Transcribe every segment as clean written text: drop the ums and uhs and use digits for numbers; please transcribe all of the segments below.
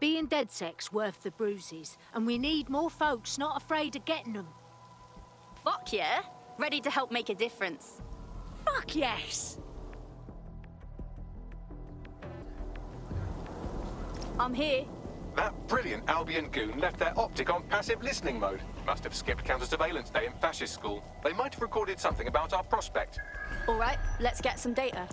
Being DedSec's worth the bruises, and we need more folks not afraid of getting them. Fuck yeah! Ready to help make a difference. Fuck yes! I'm here. That brilliant Albion goon left their optic on passive listening mode. Must have skipped counter-surveillance day in fascist school. They might have recorded something about our prospect. All right, let's get some data.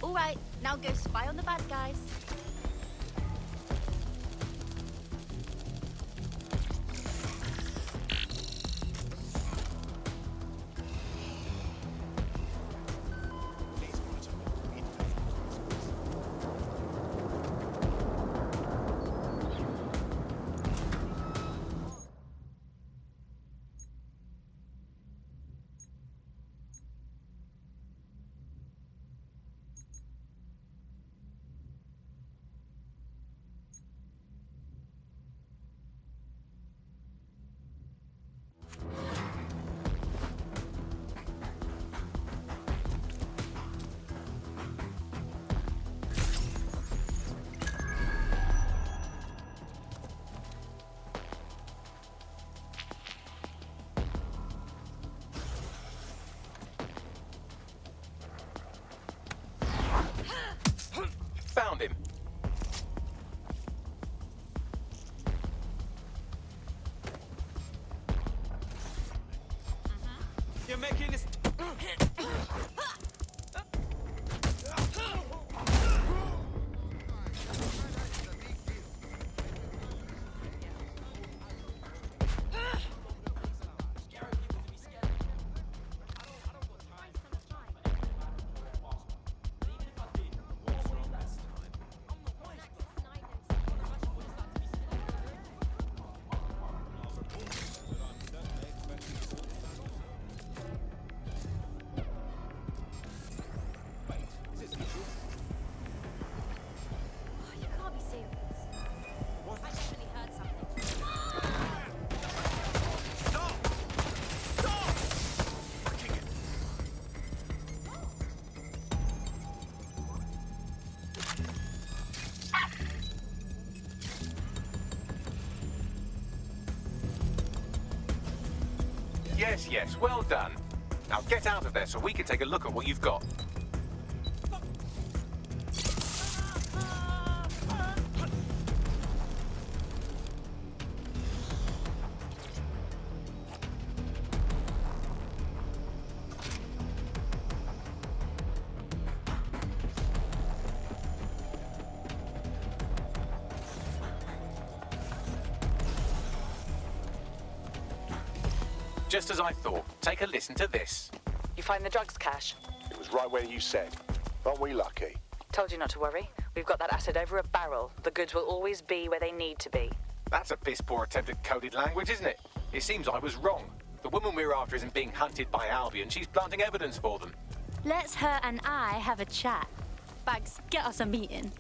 All right, now go spy on the bad guys. Found him. You're making this. Yes, well done. Now get out of there so we can take a look at what you've got. Just as I thought. Take a listen to this. You find the drugs cache? It was right where you said. Aren't we lucky? Told you not to worry. We've got that acid over a barrel. The goods will always be where they need to be. That's a piss-poor attempt at coded language, isn't it? It seems I was wrong. The woman we're after isn't being hunted by Albion. She's planting evidence for them. Let's her and I have a chat. Bags, get us a meeting.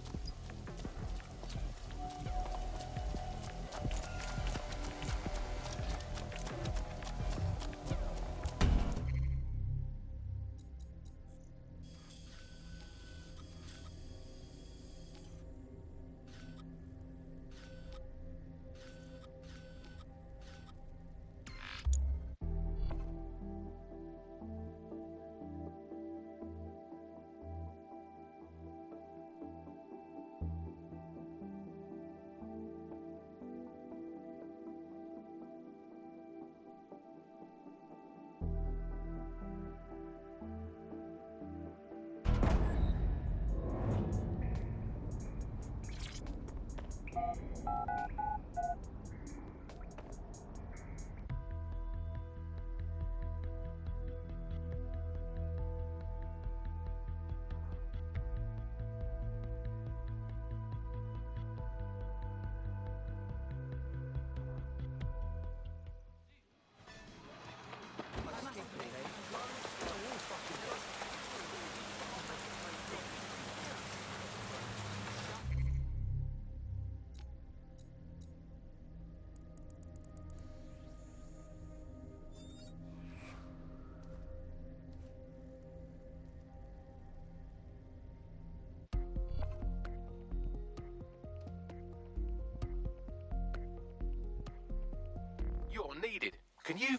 You're needed. Can you...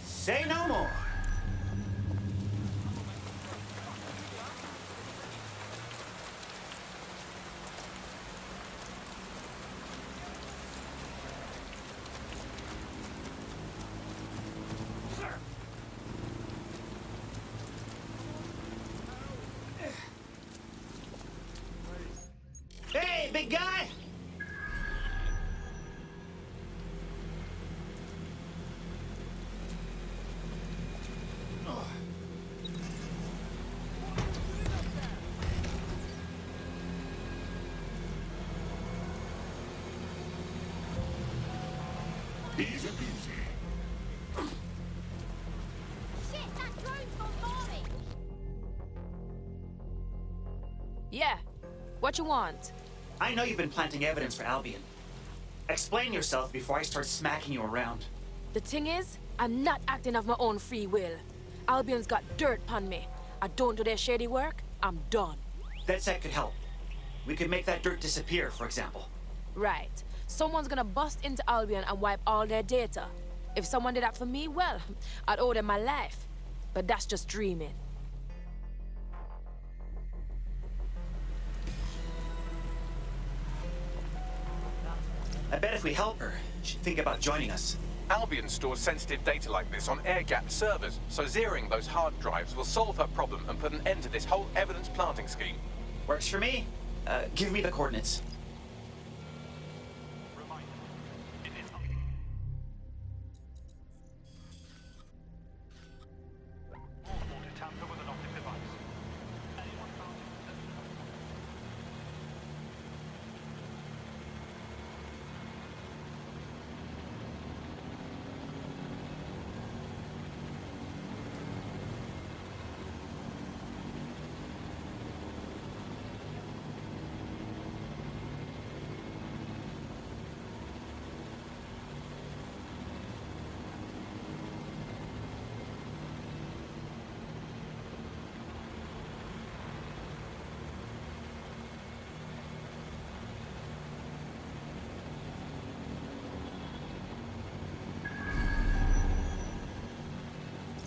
Say no more. Hey, big guy! Easy peasy. Shit, that drone's bombarding! Yeah. What you want? I know you've been planting evidence for Albion. Explain yourself before I start smacking you around. The thing is, I'm not acting of my own free will. Albion's got dirt upon me. I don't do their shady work, I'm done. That set could help. We could make that dirt disappear, for example. Right. Someone's gonna bust into Albion and wipe all their data. If someone did that for me, well, I'd owe them my life. But that's just dreaming. I bet if we help her, she'd think about joining us. Albion stores sensitive data like this on air-gapped servers, so zeroing those hard drives will solve her problem and put an end to this whole evidence planting scheme. Works for me. Give me the coordinates.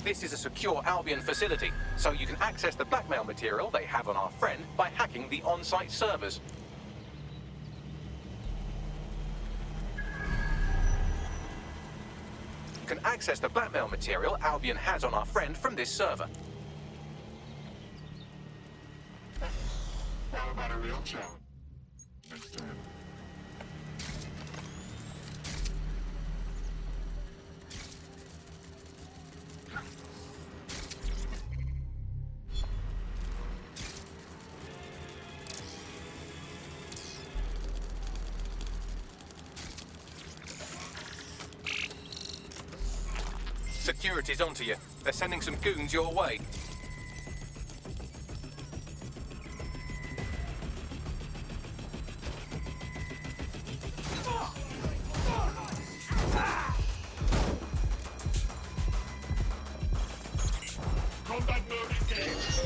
This is a secure Albion facility, so you can access the blackmail material they have on our friend by hacking the on-site servers. You can access the blackmail material Albion has on our friend from this server. How about a real challenge? Next time. Security's onto you. They're sending some goons your way. Combat mode engaged.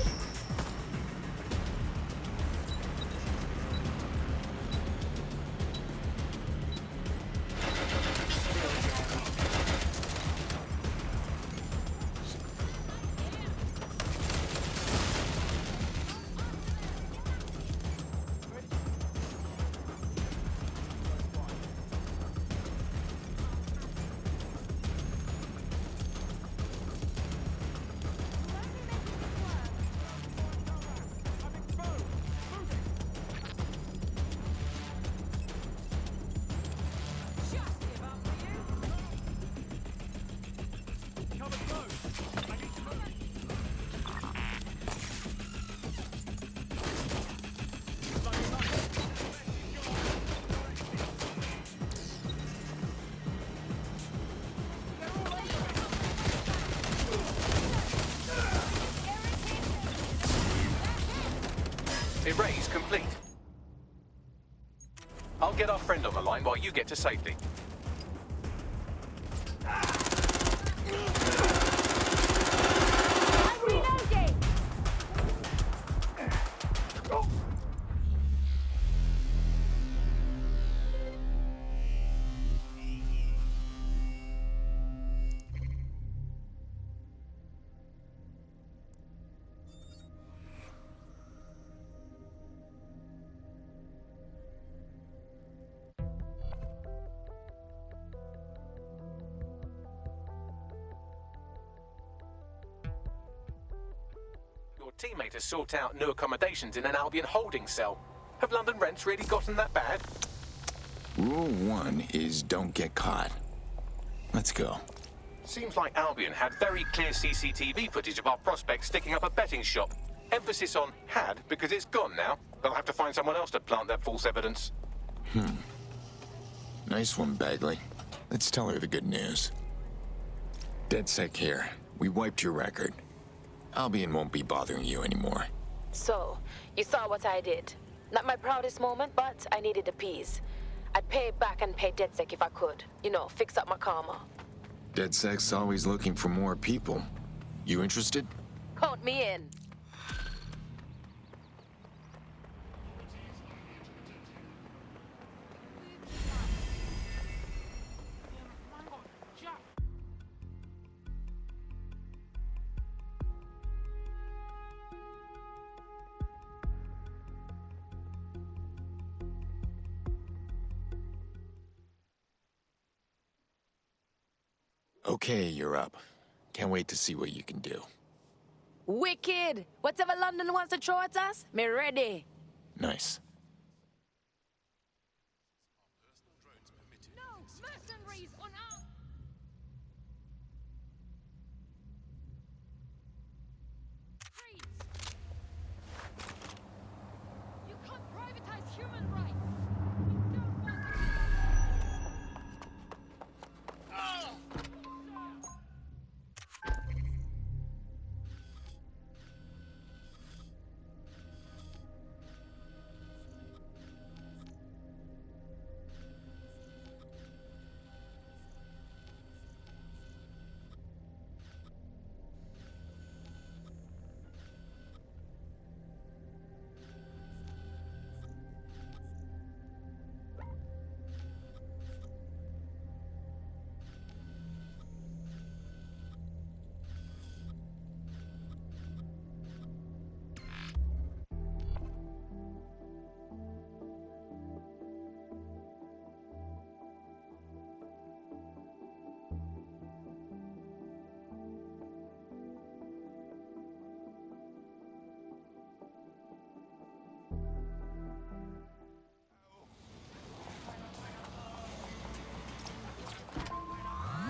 Erase complete. I'll get our friend on the line while you get to safety. Your teammate has sought out new accommodations in an Albion holding cell. Have London rents really gotten that bad? Rule 1 is don't get caught. Let's go. Seems like Albion had very clear CCTV footage of our prospect sticking up a betting shop. Emphasis on had because it's gone now. They'll have to find someone else to plant their false evidence. Nice one, Bagley. Let's tell her the good news. DedSec here. We wiped your record. Albion won't be bothering you anymore. So, you saw what I did. Not my proudest moment, but I needed a piece. I'd pay back and pay DedSec if I could. You know, fix up my karma. DedSec's always looking for more people. You interested? Count me in. Okay, you're up. Can't wait to see what you can do. Wicked! Whatever London wants to throw at us, me ready. Nice. No, mercenaries on our... Freeze! You can't privatize human rights! We don't want to...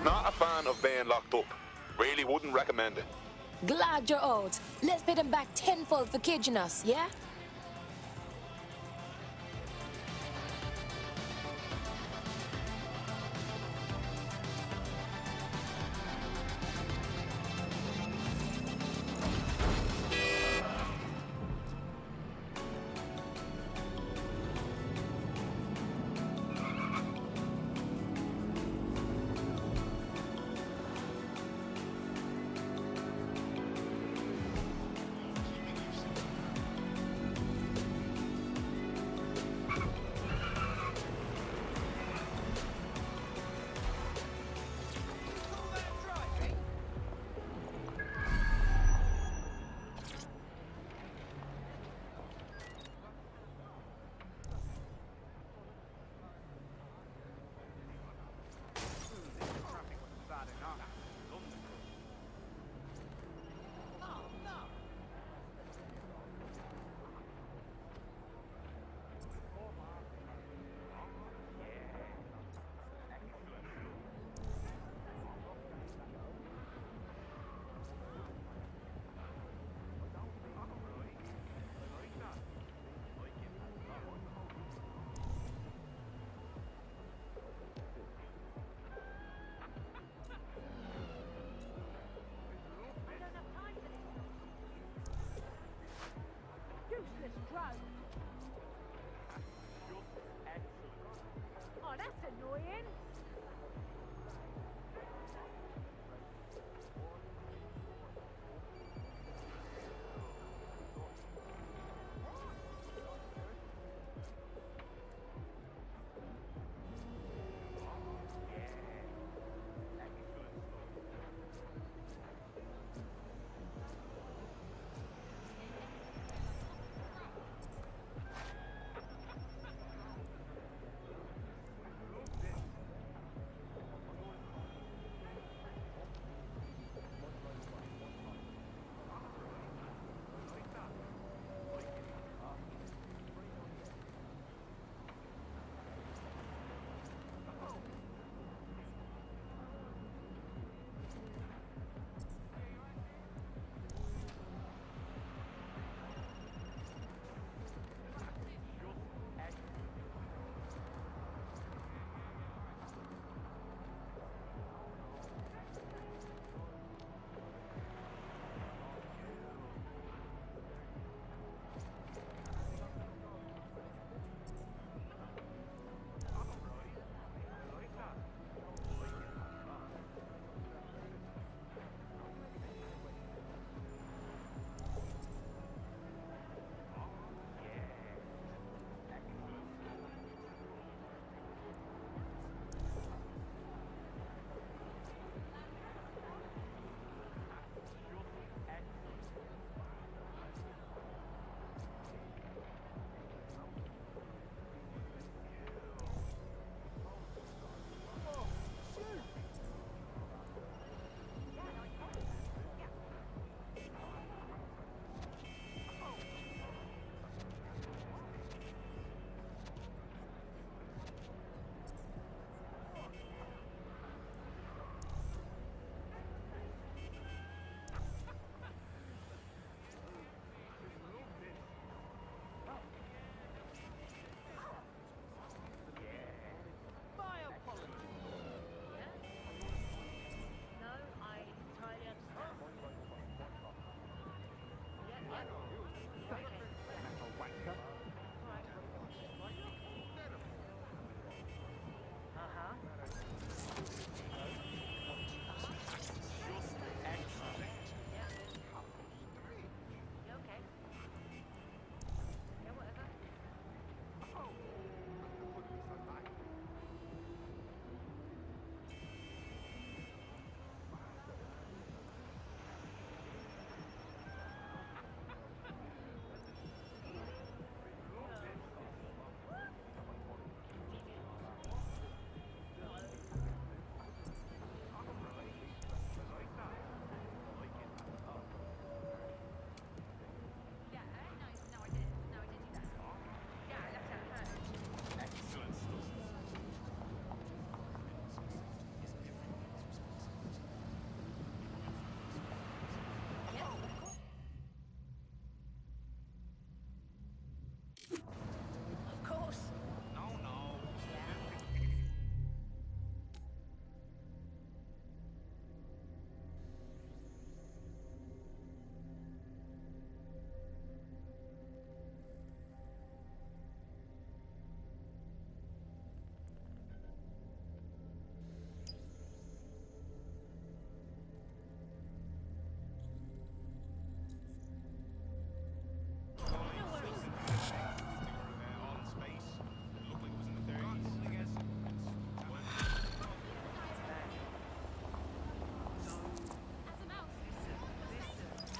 Not a fan of being locked up. Really wouldn't recommend it. Glad you're out. Let's pay them back tenfold for caging us, yeah?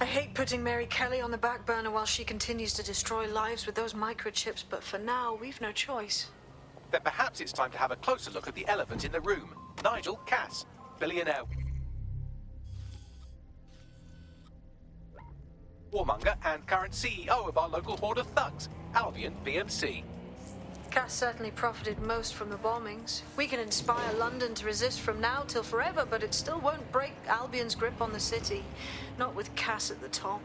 I hate putting Mary Kelly on the back burner while she continues to destroy lives with those microchips, but for now, we've no choice. Then perhaps it's time to have a closer look at the elephant in the room. Nigel Cass, billionaire warmonger and current CEO of our local horde of thugs, Albion PMC. Cass certainly profited most from the bombings. We can inspire London to resist from now till forever, but it still won't break Albion's grip on the city. Not with Cass at the top.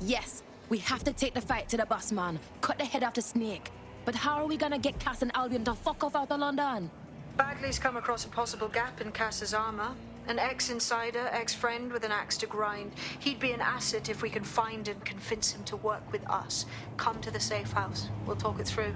Yes, we have to take the fight to the boss man. Cut the head off the snake. But how are we gonna get Cass and Albion to fuck off out of London? Bagley's come across a possible gap in Cass's armor. An ex-insider, ex-friend with an axe to grind. He'd be an asset if we can find and convince him to work with us. Come to the safe house. We'll talk it through.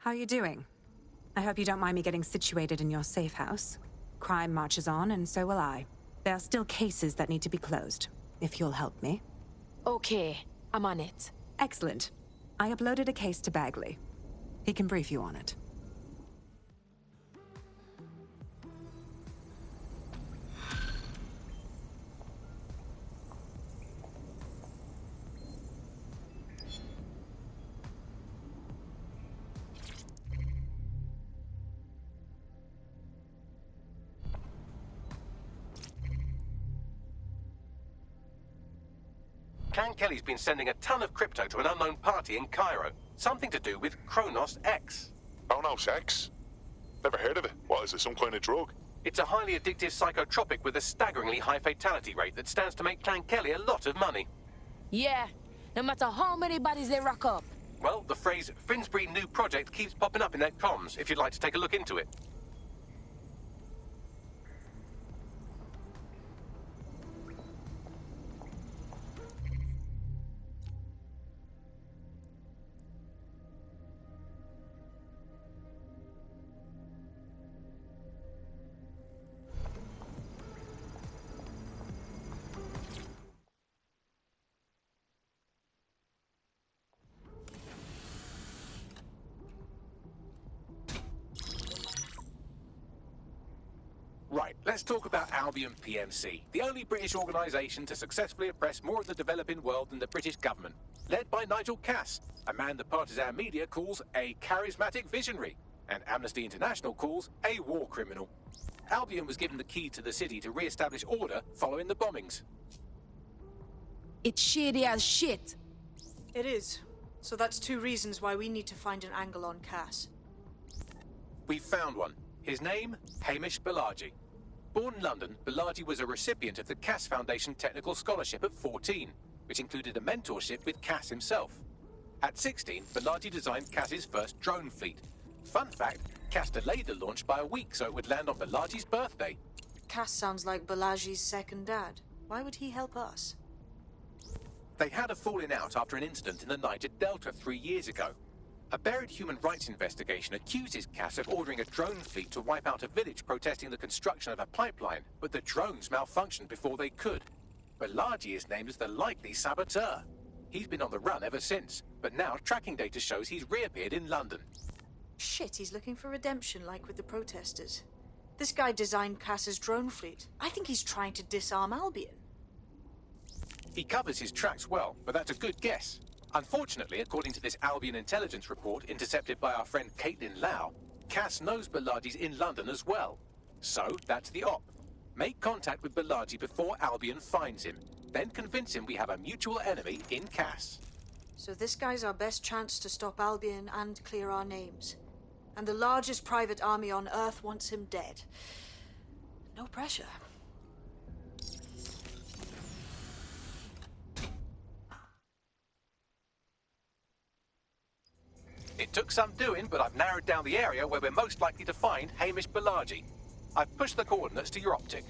How are you doing? I hope you don't mind me getting situated in your safe house. Crime marches on, and so will I. There are still cases that need to be closed, if you'll help me. Okay, I'm on it. Excellent. I uploaded a case to Bagley. He can brief you on it. Clan Kelly's been sending a ton of crypto to an unknown party in Cairo. Something to do with Kronos X. Kronos X? Never heard of it. What is it, some kind of drug? It's a highly addictive psychotropic with a staggeringly high fatality rate that stands to make Clan Kelly a lot of money. Yeah, no matter how many bodies they rock up. Well, the phrase Finsbury New Project keeps popping up in their comms, if you'd like to take a look into it. Right, let's talk about Albion PMC, the only British organisation to successfully oppress more of the developing world than the British government. Led by Nigel Cass, a man the partisan media calls a charismatic visionary, and Amnesty International calls a war criminal. Albion was given the key to the city to re-establish order following the bombings. It's shady as shit. It is. So that's two reasons why we need to find an angle on Cass. We've found one. His name, Hamish Balaji. Born in London, Balaji was a recipient of the Cass Foundation Technical Scholarship at 14, which included a mentorship with Cass himself. At 16, Balaji designed Cass's first drone fleet. Fun fact, Cass delayed the launch by a week so it would land on Balaji's birthday. Cass sounds like Balaji's second dad. Why would he help us? They had a falling out after an incident in the Niger Delta 3 years ago. A buried human rights investigation accuses Cass of ordering a drone fleet to wipe out a village protesting the construction of a pipeline, but the drones malfunctioned before they could. Balaji is named as the likely saboteur. He's been on the run ever since, but now tracking data shows he's reappeared in London. Shit, he's looking for redemption like with the protesters. This guy designed Cass's drone fleet. I think he's trying to disarm Albion. He covers his tracks well, but that's a good guess. Unfortunately, according to this Albion intelligence report intercepted by our friend Caitlin Lau, Cass knows Balaji's in London as well. So, that's the op. Make contact with Balaji before Albion finds him. Then convince him we have a mutual enemy in Cass. So this guy's our best chance to stop Albion and clear our names. And the largest private army on Earth wants him dead. No pressure. It took some doing, but I've narrowed down the area where we're most likely to find Hamish Balaji. I've pushed the coordinates to your optic.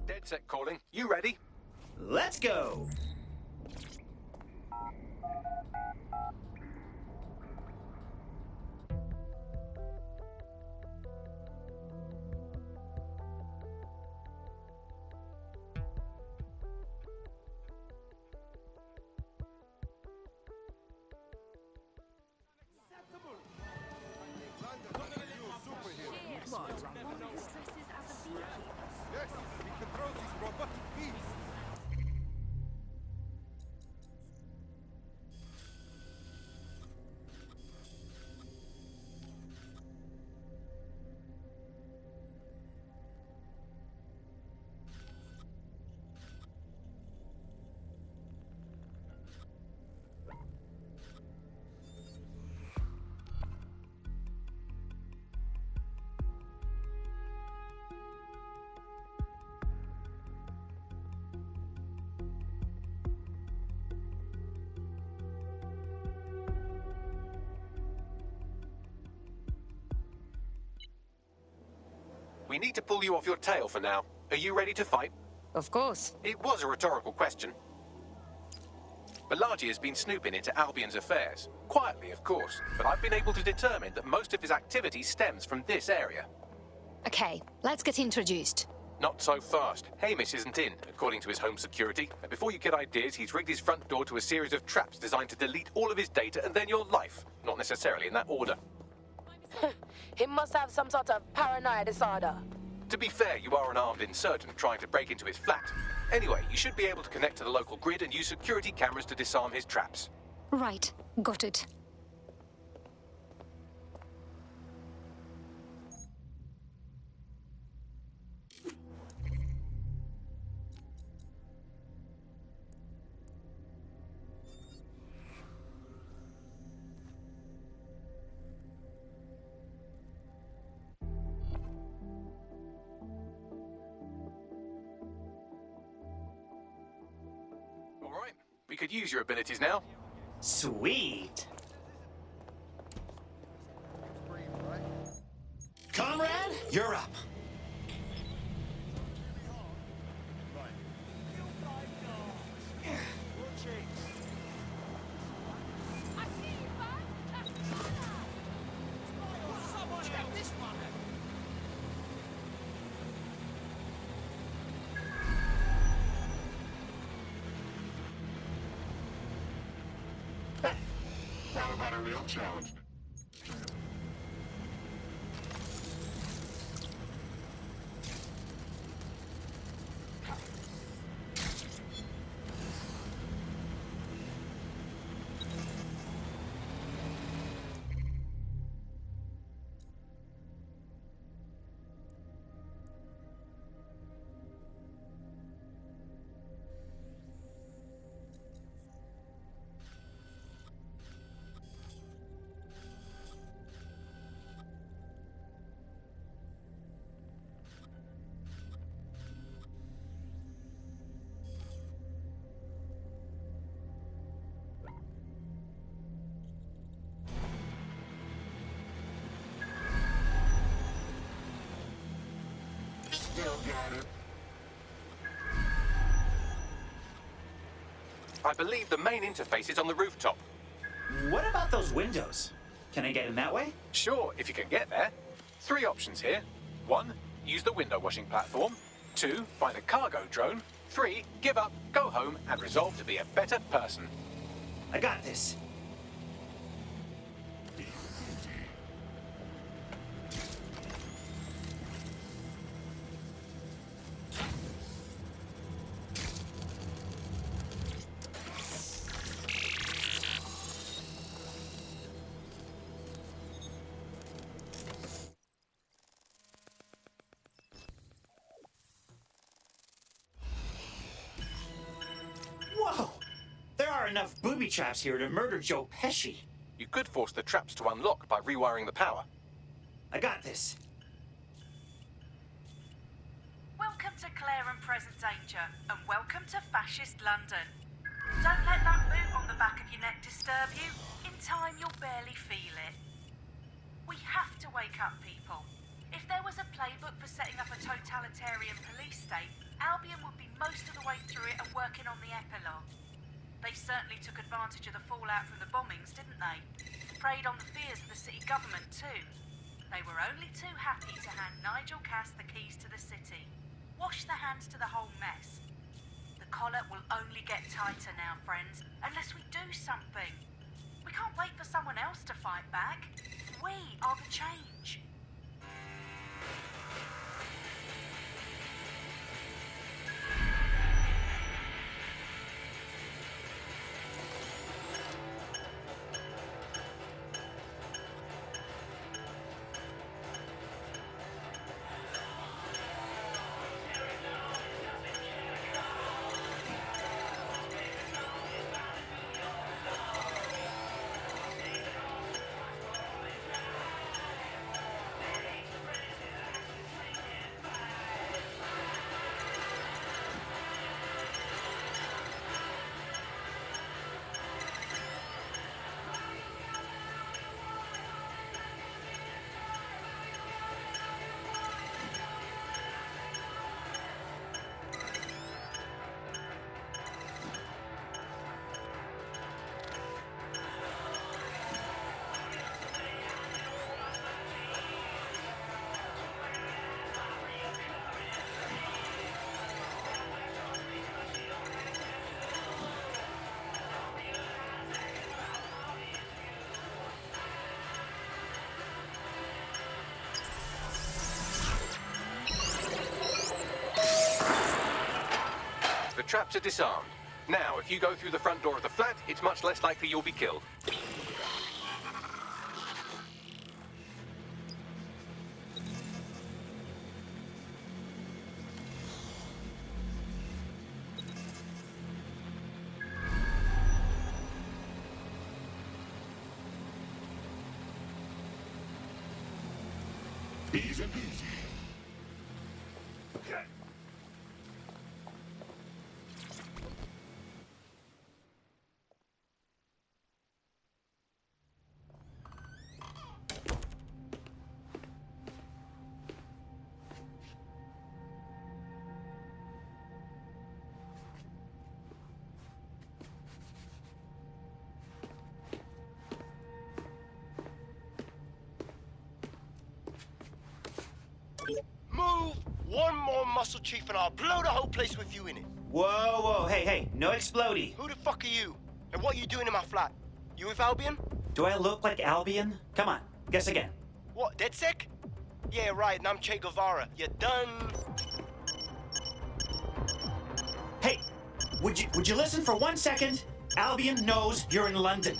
Dead set calling. You ready? Let's go! We need to pull you off your tail for now. Are you ready to fight? Of course. It was a rhetorical question. Balaji has been snooping into Albion's affairs. Quietly, of course, but I've been able to determine that most of his activity stems from this area. Okay, let's get introduced. Not so fast. Hamish isn't in, according to his home security. And before you get ideas, he's rigged his front door to a series of traps designed to delete all of his data and then your life. Not necessarily in that order. He must have some sort of paranoid disorder. To be fair, you are an armed insurgent trying to break into his flat. Anyway, you should be able to connect to the local grid and use security cameras to disarm his traps. Right, got it. We could use your abilities now. Sweet. Comrade, you're up. Battery unchallenged. Still got it. I believe the main interface is on the rooftop. What about those windows? Can I get in that way? Sure, if you can get there. 3 options here. 1, use the window washing platform. 2, find a cargo drone. 3, give up, go home, and resolve to be a better person. I got this. Whoa! There are enough booby traps here to murder Joe Pesci. You could force the traps to unlock by rewiring the power. I got this. Welcome to Claire and Present Danger, and welcome to Fascist London. Don't let that boot on the back of your neck disturb you. In time, you'll barely feel it. We have to wake up, people. If there was a playbook for setting up a totalitarian police state, Albion would be most of the way through it and working on the epilogue. They certainly took advantage of the fallout from the bombings, didn't they? Preyed on the fears of the city government, too. They were only too happy to hand Nigel Cass the keys to the city. Wash their hands to the whole mess. The collar will only get tighter now, friends, unless we do something. We can't wait for someone else to fight back. We are the change. The traps are disarmed. Now, if you go through the front door of the flat, it's much less likely you'll be killed. Easy peasy. Move one more muscle, Chief, and I'll blow the whole place with you in it. Whoa, whoa, hey, no explodey. Who the fuck are you? And what are you doing in my flat? You with Albion? Do I look like Albion? Come on, guess again. What, DedSec? Yeah, right, and I'm Che Guevara. You done? Hey, would you listen for 1 second? Albion knows you're in London.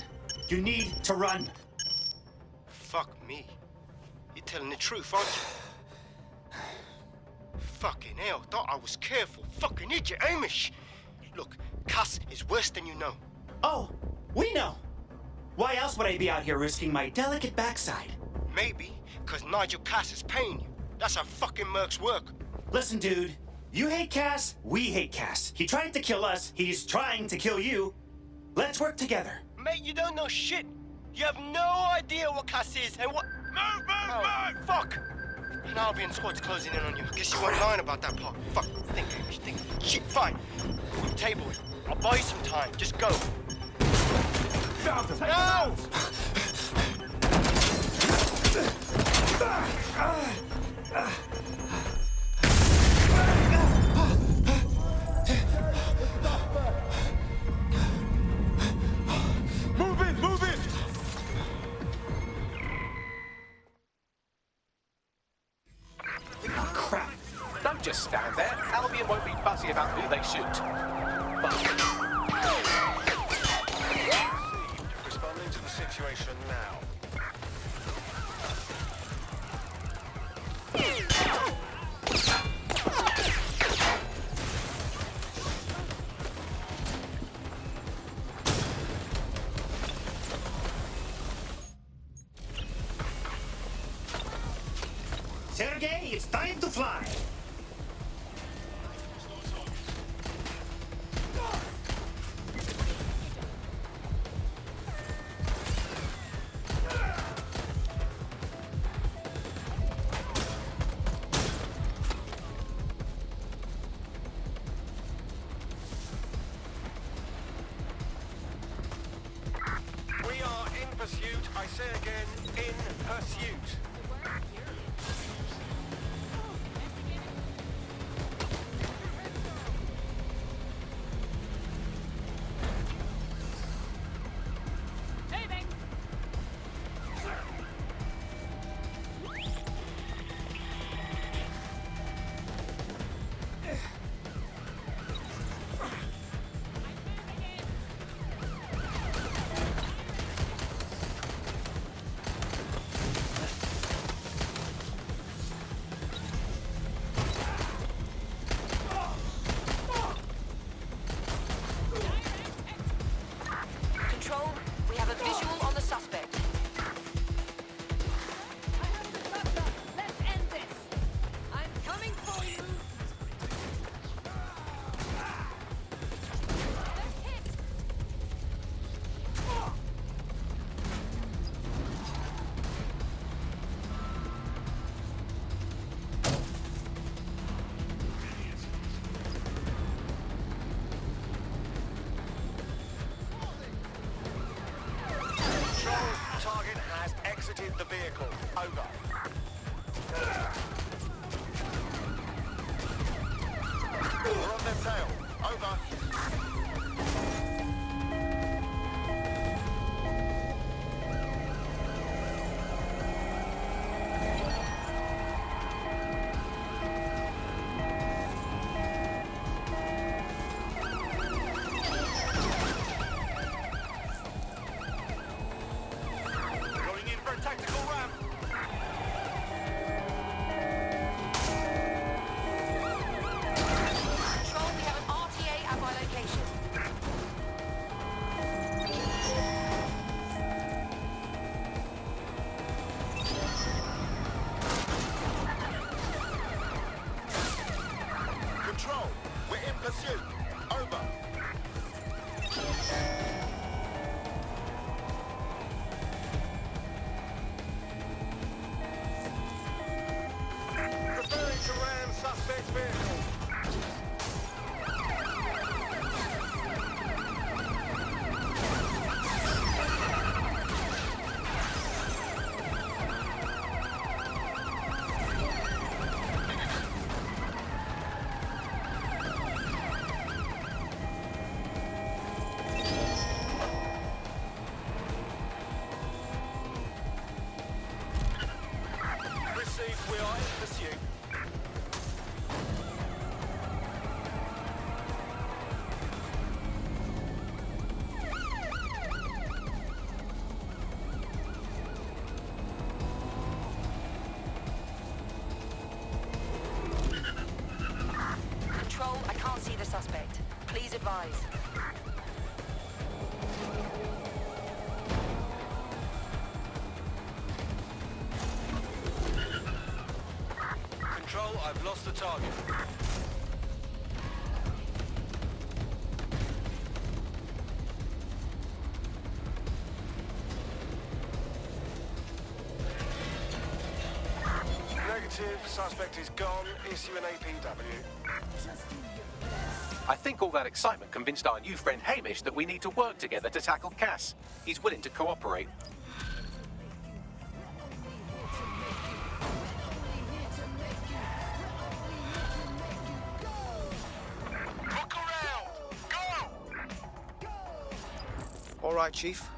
You need to run. Fuck me. You're telling the truth, aren't you? Fucking hell, thought I was careful. Fucking idiot, Amish. Look, Cass is worse than you know. Oh, we know. Why else would I be out here risking my delicate backside? Maybe, because Nigel Cass is paying you. That's how fucking mercs work. Listen, dude. You hate Cass, we hate Cass. He tried to kill us, he's trying to kill you. Let's work together. Mate, you don't know shit. You have no idea what Cass is and what... Move! Fuck! An Albion squad's closing in on you. Guess you weren't lying about that part. Fuck. Think, Amish, think. Shit, fine. We'll table it. I'll buy you some time. Just go. No! Move in! Oh, crap. Don't just stand there. Albion won't be fussy about who they shoot. But... Responding to the situation now. Sergei, it's time to fly. We are in pursuit. I say again, in pursuit. Target has exited the vehicle. Over. We're on their tail. Over. Control, we're in pursuit. Over. Preparing to ram suspect vehicle. advised. Control, I've lost the target. Negative, suspect is gone. Issue an APW. I think all that excitement convinced our new friend Hamish that we need to work together to tackle Cass. He's willing to cooperate. Look around! Go! All right, Chief.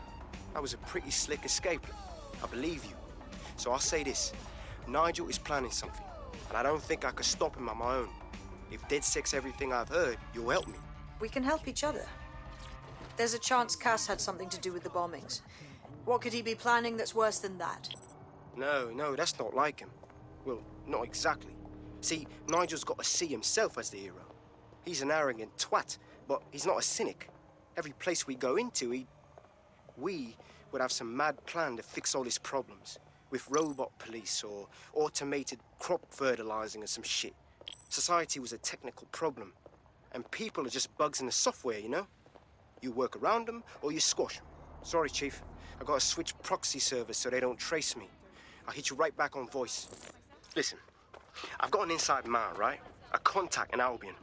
That was a pretty slick escape. I believe you. So I'll say this. Nigel is planning something, and I don't think I could stop him on my own. If DedSec's everything I've heard, you'll help me. We can help each other. There's a chance Cass had something to do with the bombings. What could he be planning that's worse than that? No, that's not like him. Well, not exactly. See, Nigel's got to see himself as the hero. He's an arrogant twat, but he's not a cynic. Every place we go into, we would have some mad plan to fix all his problems. With robot police or automated crop fertilizing or some shit. Society was a technical problem. And people are just bugs in the software, you know? You work around them or you squash them. Sorry, Chief. I gotta switch proxy servers so they don't trace me. I'll hit you right back on voice. Listen, I've got an inside man, right? A contact in Albion.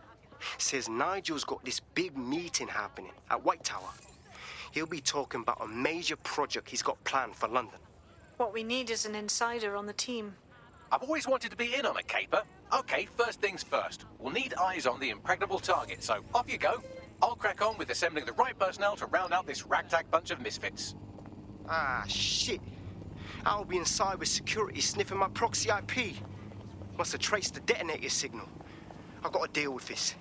Says Nigel's got this big meeting happening at White Tower. He'll be talking about a major project he's got planned for London. What we need is an insider on the team. I've always wanted to be in on a caper. Okay, first things first. We'll need eyes on the impregnable target, so off you go. I'll crack on with assembling the right personnel to round out this ragtag bunch of misfits. Ah, shit. Albion cyber security sniffing my proxy IP. Must have traced the detonator signal. I've got to deal with this.